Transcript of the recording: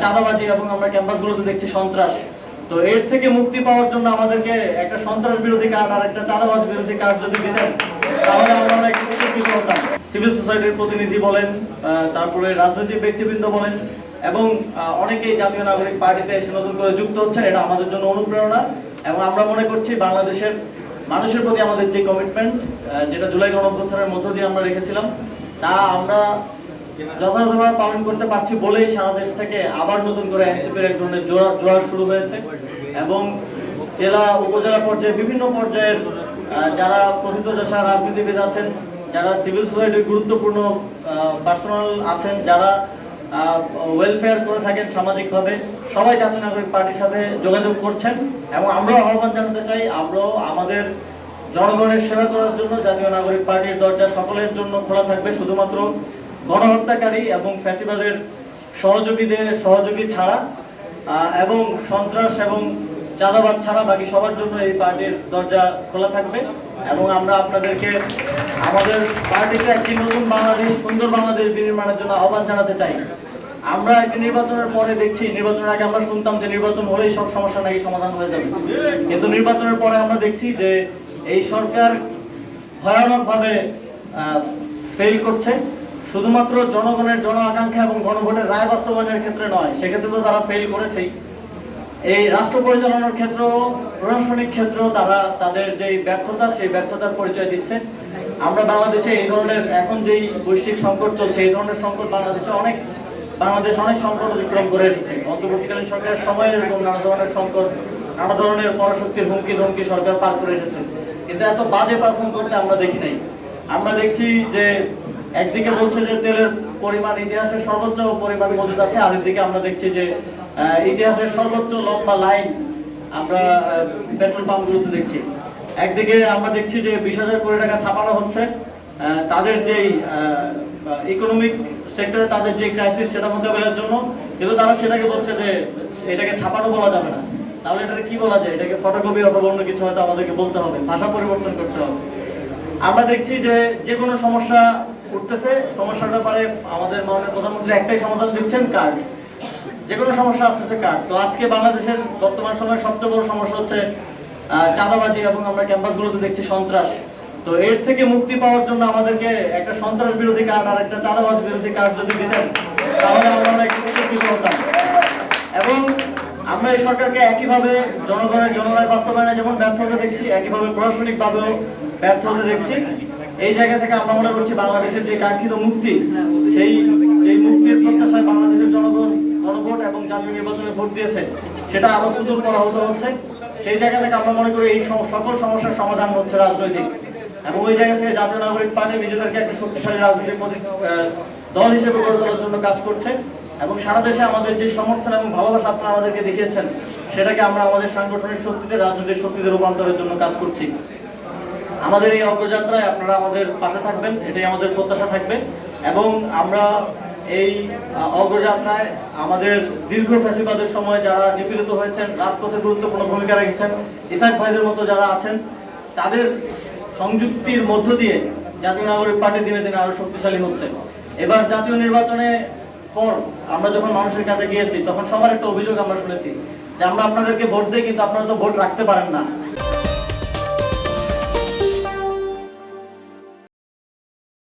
চাঁদাবাজি এবং আমরা ক্যাম্পাসগুলোতে দেখছি সন্ত্রাস। তো এর থেকে মুক্তি পাওয়ার জন্য আমাদেরকে একটা সন্ত্রাস বিরোধী কার্ড আর একটা চাঁদাবাজ বিরোধী কার্ড যদি দিতেন তাহলে আমরা অনেক উপকৃত হতাম। সিভিল সোসাইটির প্রতিনিধি বলেন, তারপরে রাজনৈতিক ব্যক্তিবৃন্দ বলেন এবং অনেকেই জাতীয় নাগরিক পার্টিতে এসে নতুন করে যুক্ত হচ্ছেন, এটা আমাদের জন্য অনুপ্রেরণা। এবং আমরা মনে করছি বাংলাদেশের মানুষের প্রতি আমাদের যে কমিটমেন্ট, যেটা জুলাই গণঅভ্যুত্থানের মধ্য দিয়ে আমরা রেখেছিলাম, তা আমরা যথাযথভাবে পালন করতে পারছি বলেই সারা দেশ থেকে আবার নতুন করে এনসিপির এক ধরনের জোয়ার শুরু হয়েছে। এবং জেলা উপজেলা পর্যায়ে বিভিন্ন পর্যায়ের যারা প্রথিতযশা রাজনীতিবিদ আছেন, যারা সিভিল সোসাইটির গুরুত্বপূর্ণ পার্সোনাল আছেন, যারা ওয়েলফেয়ার করে থাকেন সামাজিকভাবে, সবাই জাতীয় নাগরিক পার্টির সাথে যোগাযোগ করছেন। এবং আমরাও আহ্বান জানাতে চাই, আমরাও আমাদের জনগণের সেবা করার জন্য জাতীয় নাগরিক পার্টির দরজা সকলের জন্য খোলা থাকবে। শুধুমাত্র গণহত্যাকারী এবং ফ্যাসিবাদের সহযোগী ছাড়া এবং সন্ত্রাস এবং চাঁদাবাদ ছাড়া বাকি সবার জন্য এই পার্টির দরজা খোলা থাকবে। এবং আমরা আপনাদেরকে আমাদের পার্টিতে একটি নতুন বাংলাদেশ, সুন্দর বাংলাদেশ বিনির্মাণের জন্য আহ্বান জানাতে চাই। আমরা একটি নির্বাচনের পরে দেখছি, নির্বাচনের আগে আমরা শুনতাম যে নির্বাচন হলেই সব সমস্যা নাকি সমাধান হয়ে যাবে, কিন্তু নির্বাচনের পরে আমরা দেখছি যে এই সরকার ভয়ানকভাবে ফেল করছে। শুধুমাত্র জনগণের জন আকাঙ্ক্ষা এবং গণভোটের রায় বাস্তবায়নের ক্ষেত্রে নয়, সেক্ষেত্রে তো তারা ফেল করেছেই, এই রাষ্ট্র পরিচালনার ক্ষেত্র, প্রশাসনিক ক্ষেত্র তারা তাদের যে ব্যর্থতা, সেই ব্যর্থতার পরিচয় দিচ্ছে। আমরা বাংলাদেশে এই ধরনের এখন যেই বৈশ্বিক সংকট চলছে, এই ধরনের সংকট বাংলাদেশ অনেক সংকট অতিক্রম করে এসেছে। অন্তর্বর্তীকালীন সরকারের সময় এরকম নানা ধরনের সংকট, নানা ধরনের পরাশক্তির হুমকি ধমকি সরকার পার করে এসেছে, কিন্তু এত বাজে পারফর্ম করতে আমরা দেখি নাই। আমরা দেখছি যে একদিকে বলছে যে তেলের পরিমাণ ইতিহাসের সর্বোচ্চ পরিমাণ মজুদ আছে, আরেকদিকে আমরা দেখছি যে ইতিহাসের সর্বোচ্চ লম্বা লাইন আমরা পেট্রোল পাম্পগুলোতে দেখছি। একদিকে আমরা দেখছি যে 20,000 কোটি টাকা ছাপানো হচ্ছে তাদের যেই ইকোনমিক সেক্টরে তাদের যে ক্রাইসিস সেটা মোকাবেলার জন্য, কিন্তু তারা সেটাকে বলছে যে এটাকে ছাপানো বলা যাবে না। তাহলে এটাকে কি বলা যায়? এটাকে ফটোকপি অথবা অন্য কিছু হয়তো আমাদেরকে বলতে হবে, ভাষা পরিবর্তন করতে হবে। আমরা দেখছি যে কোনো সমস্যা উঠতেছে, সমস্যাটা পারে আমাদের মাননীয় প্রধানমন্ত্রী একটাই সমাধান দিচ্ছেন, কার্ড। যে কোনো সমস্যা আসতেছে কার্ড। তো আজকে বাংলাদেশের বর্তমান সময়ে সবচেয়ে বড় সমস্যা হচ্ছে চাঁদাবাজি এবং আমরা ক্যাম্পাসগুলোতে দেখছি সন্ত্রাস। তো এর থেকে মুক্তি পাওয়ার জন্য আমাদেরকে একটা সন্ত্রাস বিরোধী কার্ড আর একটা চাঁদাবাজ বিরোধী কার্ড যদি দিতেন তাহলে আমরা অনেক উপকৃত হতাম। এবং আমরা এই সরকারকে একইভাবে জনগণের জনরায় বাস্তবায়নে যেমন ব্যর্থ হতে দেখছি, একইভাবে প্রশাসনিকভাবেও ব্যর্থ হতে দেখছি। এই জায়গা থেকে আমরা মনে করছি বাংলাদেশের যে কাঙ্ক্ষিত মুক্তি, সেই মুক্তির প্রত্যাশায় বাংলাদেশের জনগণ গণভোট এবং জাতীয় নির্বাচনে ভোট দিয়েছে, সেটা আরো সুদূর পরাহত হচ্ছে। সেই জায়গা থেকে আমরা মনে করি এই সকল সমস্যার সমাধান হচ্ছে রাজনৈতিক। এবং ওই জায়গা থেকে জাতীয় নাগরিক পার্টি নিজেদেরকে একটা শক্তিশালী রাজনৈতিক দল হিসেবে গড়ে তোলার জন্য কাজ করছে। এবং সারা দেশে আমাদের যে সমর্থন এবং ভালোবাসা আপনারা আমাদেরকে দেখিয়েছেন, সেটাকে আমরা আমাদের সাংগঠনিক শক্তিতে, রাজনৈতিক শক্তিতে রূপান্তরের জন্য কাজ করছি। আমাদের এই অগ্রযাত্রায় আপনারা আমাদের পাশে থাকবেন, এটাই আমাদের প্রত্যাশা থাকবে। এবং আমরা এই অগ্রযাত্রায় আমাদের দীর্ঘ ফ্যাসিবাদের সময় যারা নিপীড়িত হয়েছেন, রাজপথে গুরুত্বপূর্ণ ভূমিকা রেখেছেন, ইসাক ভাইদের মতো যারা আছেন, তাদের সংযুক্তির মধ্য দিয়ে জাতীয় নাগরিক পার্টি দিনে দিনে আরো শক্তিশালী হচ্ছে। এবার জাতীয় নির্বাচনে পর আমরা যখন মানুষের কাছে গিয়েছি, তখন সবার একটা অভিযোগ আমরা শুনেছি যে আমরা আপনাদেরকে ভোট দিই, কিন্তু আপনারা তো ভোট রাখতে পারেন না।